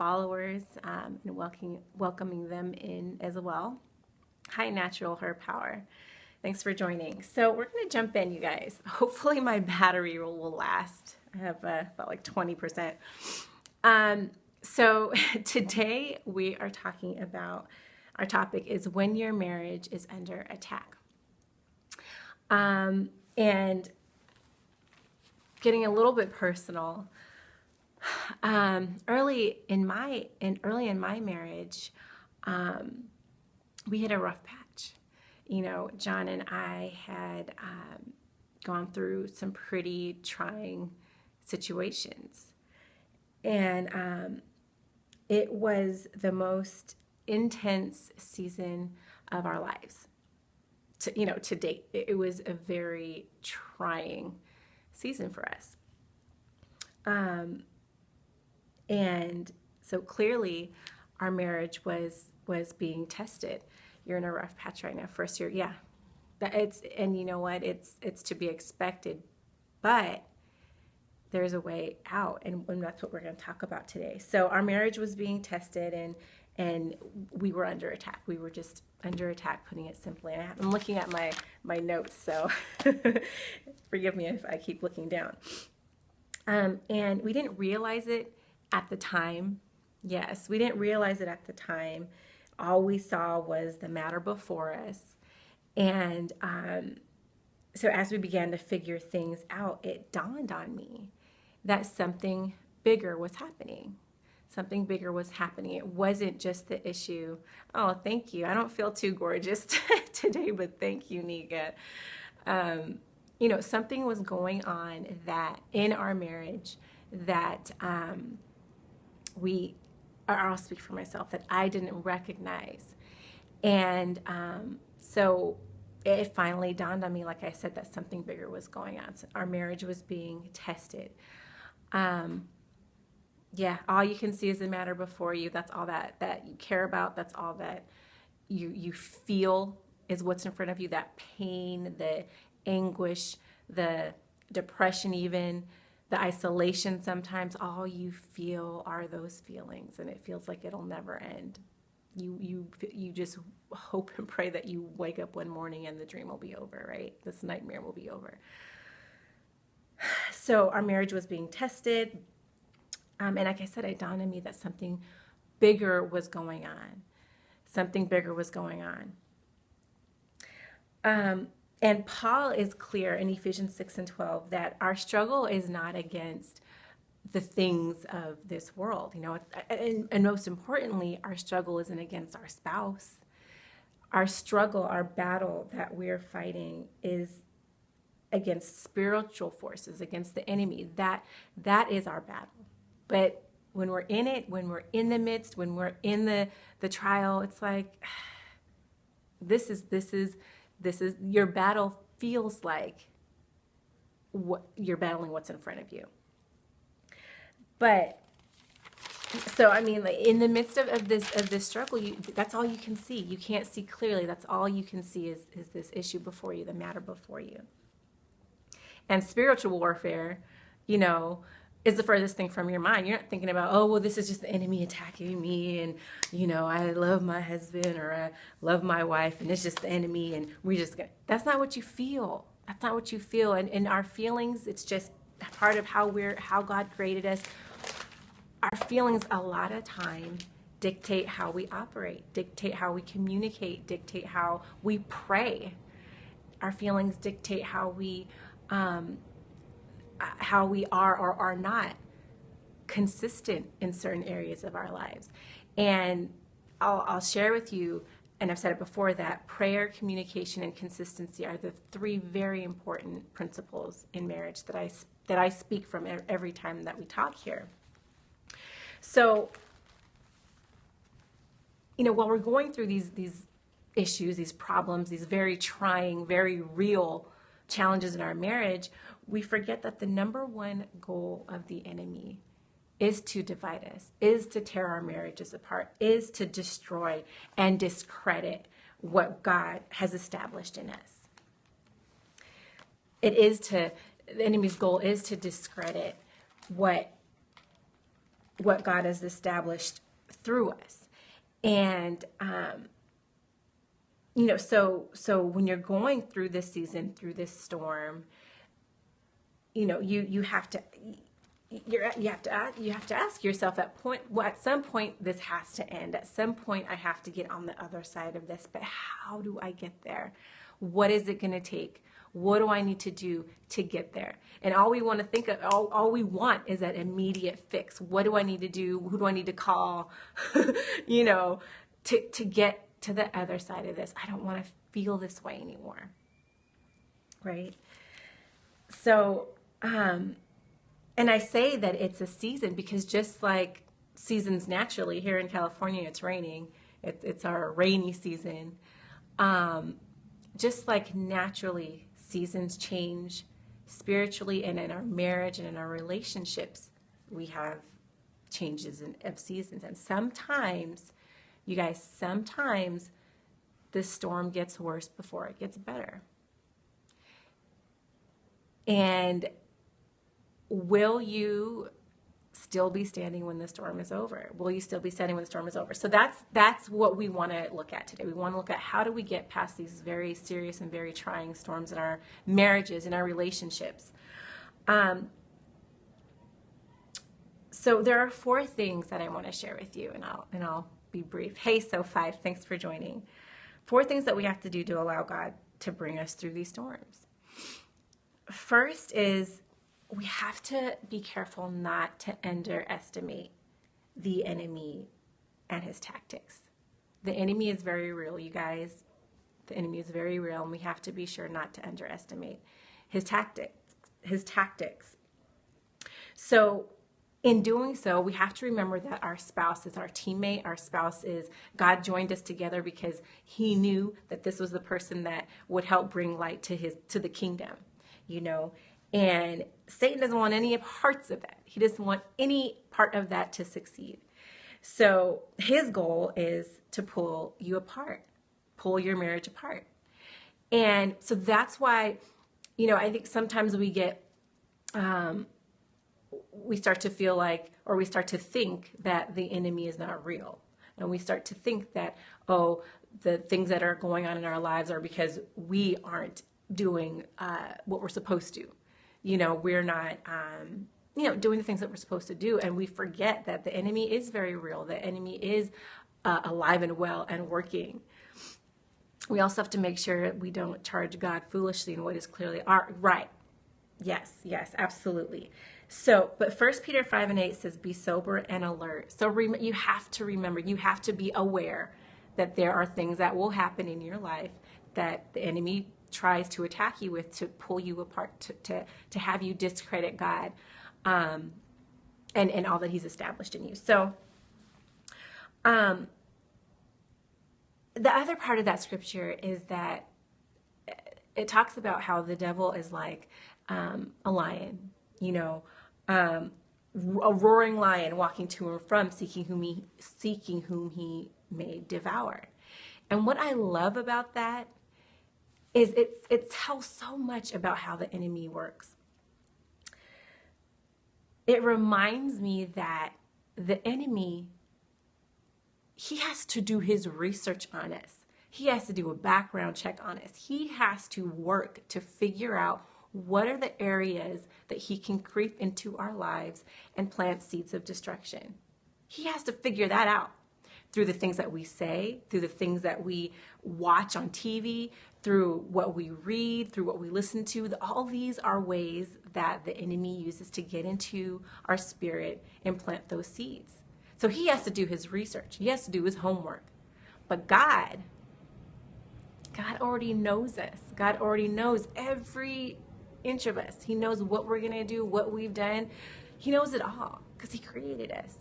followers and welcoming them in as well. Hi, Natural Her Power. Thanks for joining. So we're going to jump in, you guys. Hopefully my battery will last. I have about like 20%. So today we are talking about, our topic is when your marriage is under attack. And getting a little bit personal, early in my marriage, we hit a rough patch. You know, John and I had gone through some pretty trying situations, and it was the most intense season of our lives. To date, it was a very trying season for us. And so clearly our marriage was being tested. You're in a rough patch right now. First year, yeah. And you know what? It's to be expected, but there's a way out, and that's what we're going to talk about today. So our marriage was being tested, and we were under attack. We were just under attack, putting it simply. I'm looking at my notes, so forgive me if I keep looking down. And we didn't realize it at the time. Yes, we didn't realize it at the time. All we saw was the matter before us. And so as we began to figure things out, it dawned on me that something bigger was happening. Something bigger was happening. It wasn't just the issue. Oh, thank you. I don't feel too gorgeous today, but thank you, Nika. Something was going on that in our marriage that I'll speak for myself, that I didn't recognize. And so it finally dawned on me, like I said, that something bigger was going on. So our marriage was being tested. All you can see is the matter before you. That's all that you care about. That's all that you feel is what's in front of you. That pain, the anguish, the depression, even the isolation. Sometimes all you feel are those feelings, and it feels like it'll never end. You just hope and pray that you wake up one morning and the dream will be over, right? This nightmare will be over. So our marriage was being tested. And like I said, it dawned on me that something bigger was going on. Something bigger was going on. And Paul is clear in Ephesians 6:12 that our struggle is not against the things of this world, and most importantly, our struggle isn't against our spouse. Our struggle, our battle that we're fighting is against spiritual forces, against the enemy. That is our battle. But when we're in it, when we're in the midst, when we're in the trial, it's like, this is your battle feels like what you're battling, what's in front of you. But so in the midst of this struggle, that's all you can see. You can't see clearly. That's all you can see is this issue before you, the matter before you. And spiritual warfare, is the furthest thing from your mind. You're not thinking about, oh, well, this is just the enemy attacking me, and I love my husband, or I love my wife, and it's just the enemy, and that's not what you feel. That's not what you feel. And our feelings, it's just part of how God created us. Our feelings a lot of time dictate how we operate, dictate how we communicate, dictate how we pray. Our feelings dictate how we are or are not consistent in certain areas of our lives. And I'll share with you, and I've said it before, that prayer, communication, and consistency are the three very important principles in marriage that I speak from every time that we talk here. So, while we're going through these issues, these problems, these very trying, very real challenges in our marriage, we forget that the number one goal of the enemy is to divide us, is to tear our marriages apart, is to destroy and discredit what God has established in us. The enemy's goal is to discredit what what God has established through us. And, so when you're going through this season, through this storm, you have to, you have to ask yourself at some point this has to end. At some point I have to get on the other side of this, but how do I get there? What is it going to take? What do I need to do to get there? And all we want to think of, all we want is that immediate fix. What do I need to do? Who do I need to call? To get to the other side of this. I don't want to feel this way anymore. Right? So, and I say that it's a season because just like seasons naturally, here in California, it's raining. It's our rainy season. Just like naturally, seasons change spiritually and in our marriage and in our relationships, we have changes of seasons. And sometimes, you guys, sometimes the storm gets worse before it gets better. And will you still be standing when the storm is over? Will you still be standing when the storm is over? So that's what we want to look at today. We want to look at how do we get past these very serious and very trying storms in our marriages, in our relationships. So there are 4 things that I want to share with you, and I'll be brief. Hey, So5, thanks for joining. 4 things that we have to do to allow God to bring us through these storms. First is we have to be careful not to underestimate the enemy and his tactics. The enemy is very real, you guys. The enemy is very real, and we have to be sure not to underestimate his tactics. So in doing so, we have to remember that our spouse is our teammate. Our spouse is, God joined us together because he knew that this was the person that would help bring light to the kingdom, and Satan doesn't want any parts of that. He doesn't want any part of that to succeed. So his goal is to pull you apart, pull your marriage apart. And so that's why, I think sometimes we get, we start to feel like, or we start to think that the enemy is not real. And we start to think that, the things that are going on in our lives are because we aren't doing what we're supposed to. We're not, doing the things that we're supposed to do. And we forget that the enemy is very real. The enemy is alive and well and working. We also have to make sure we don't charge God foolishly in what is clearly right. Yes, absolutely. So, but 1 Peter 5:8 says, be sober and alert. So you have to remember, you have to be aware that there are things that will happen in your life that the enemy tries to attack you with, to pull you apart, to have you discredit God, and all that he's established in you. So, the other part of that scripture is that it talks about how the devil is like a lion, a roaring lion walking to and from, seeking whom he may devour. And what I love about that is it tells so much about how the enemy works. It reminds me that the enemy, he has to do his research on us. He has to do a background check on us. He has to work to figure out what are the areas that he can creep into our lives and plant seeds of destruction. He has to figure that out through the things that we say, through the things that we watch on TV, through what we read, through what we listen to. All these are ways that the enemy uses to get into our spirit and plant those seeds. So he has to do his research. He has to do his homework. But God already knows us. God already knows every inch of us. He knows what we're going to do, what we've done. He knows it all because he created us.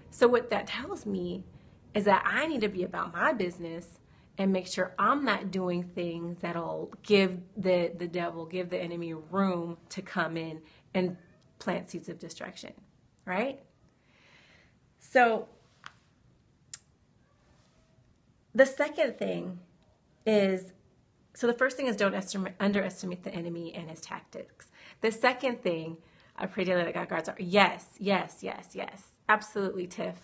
So what that tells me is that I need to be about my business and make sure I'm not doing things that'll give the devil, give the enemy room to come in and plant seeds of destruction, right? So the second thing is, so the first thing is don't underestimate the enemy and his tactics. The second thing, I pray daily that God guards our, yes. Absolutely, Tiff.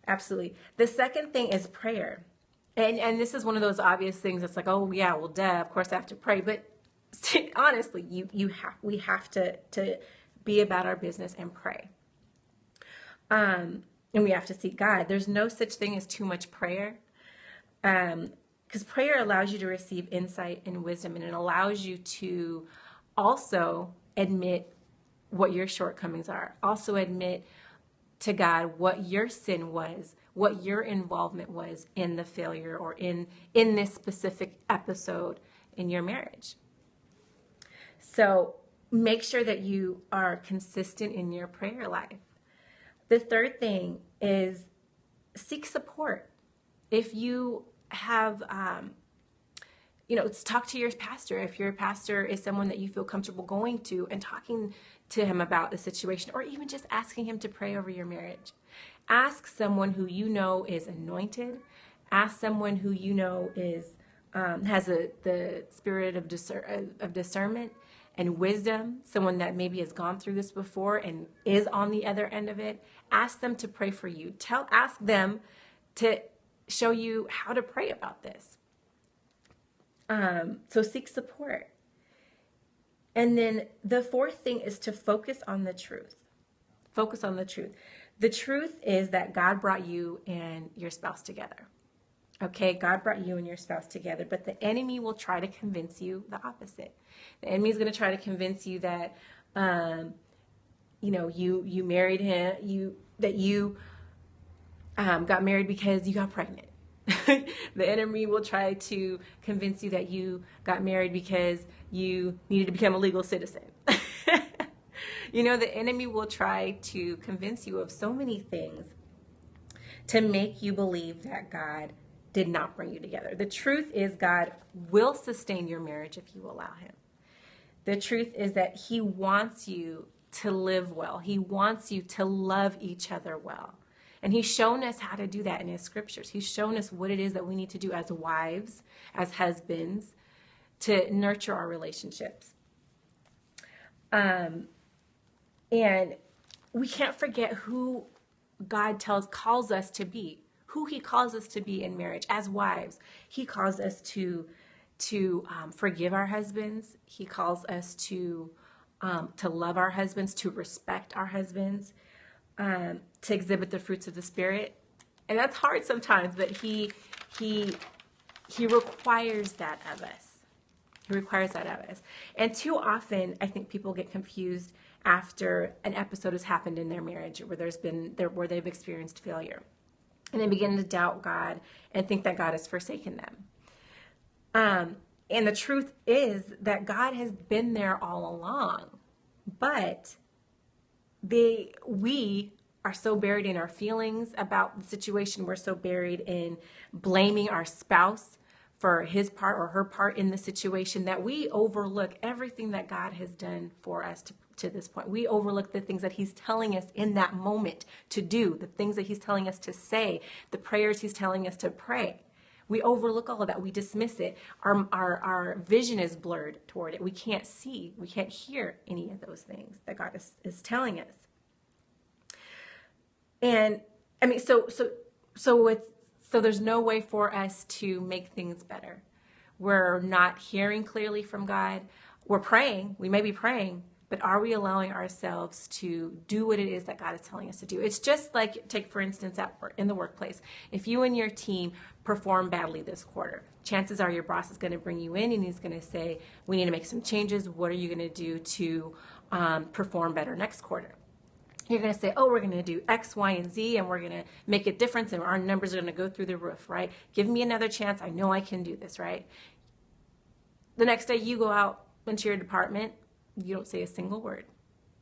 Absolutely. The second thing is prayer. And this is one of those obvious things that's like, oh yeah, well duh, of course I have to pray. But honestly, we have to be about our business and pray. And we have to seek God. There's no such thing as too much prayer. Because prayer allows you to receive insight and wisdom, and it allows you to also admit what your shortcomings are. Also admit to God what your sin was, what your involvement was in the failure or in this specific episode in your marriage. So make sure that you are consistent in your prayer life. The third thing is seek support. If you have, talk to your pastor. If your pastor is someone that you feel comfortable going to and talking to him about the situation, or even just asking him to pray over your marriage. Ask someone who you know is anointed. Ask someone who you know is has the spirit of discernment and wisdom, someone that maybe has gone through this before and is on the other end of it. Ask them to pray for you. Ask them to show you how to pray about this. So seek support. And then the fourth thing is to focus on the truth. Focus on the truth. The truth is that God brought you and your spouse together. Okay, God brought you and your spouse together, but the enemy will try to convince you the opposite. The enemy is going to try to convince you that, you married him, you got married because you got pregnant. The enemy will try to convince you that you got married because you needed to become a legal citizen. The enemy will try to convince you of so many things to make you believe that God did not bring you together. The truth is God will sustain your marriage if you allow him. The truth is that he wants you to live well. He wants you to love each other well. And he's shown us how to do that in his scriptures. He's shown us what it is that we need to do as wives, as husbands, to nurture our relationships. And we can't forget who God calls us to be, who he calls us to be in marriage. As wives, he calls us to forgive our husbands. He calls us to love our husbands, to respect our husbands, to exhibit the fruits of the Spirit. And that's hard sometimes, but he requires that of us. He requires that of us. And too often, I think people get confused after an episode has happened in their marriage where they've experienced failure. And they begin to doubt God and think that God has forsaken them. And the truth is that God has been there all along. But we are so buried in our feelings about the situation. We're so buried in blaming our spouse for his part or her part in the situation that we overlook everything that God has done for us to this point. We overlook the things that he's telling us in that moment to do, the things that he's telling us to say, the prayers he's telling us to pray. We overlook all of that. We dismiss it. Our vision is blurred toward it. We can't see, we can't hear any of those things that God is telling us. And I mean, so there's no way for us to make things better. We're not hearing clearly from God. We're praying. We may be praying, but are we allowing ourselves to do what it is that God is telling us to do? It's just like, take for instance, at work, in the workplace. If you and your team perform badly this quarter, chances are your boss is going to bring you in and he's going to say, we need to make some changes. What are you going to do to perform better next quarter? You're going to say, oh, we're going to do X, Y, and Z, and we're going to make a difference, and our numbers are going to go through the roof, right? Give me another chance. I know I can do this, right? The next day you go out into your department, you don't say a single word.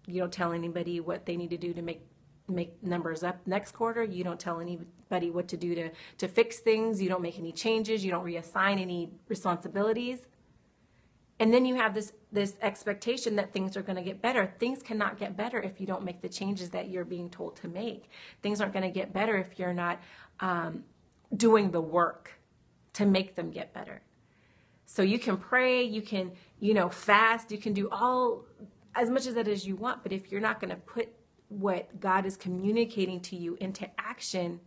You don't tell anybody what they need to do to make numbers up next quarter. You don't tell anybody what to do to fix things. You don't make any changes. You don't reassign any responsibilities. And then you have this expectation that things are going to get better. Things cannot get better if you don't make the changes that you're being told to make. Things aren't going to get better if you're not doing the work to make them get better. So you can pray, you can, fast, you can do as much of that as you want. But if you're not going to put what God is communicating to you into action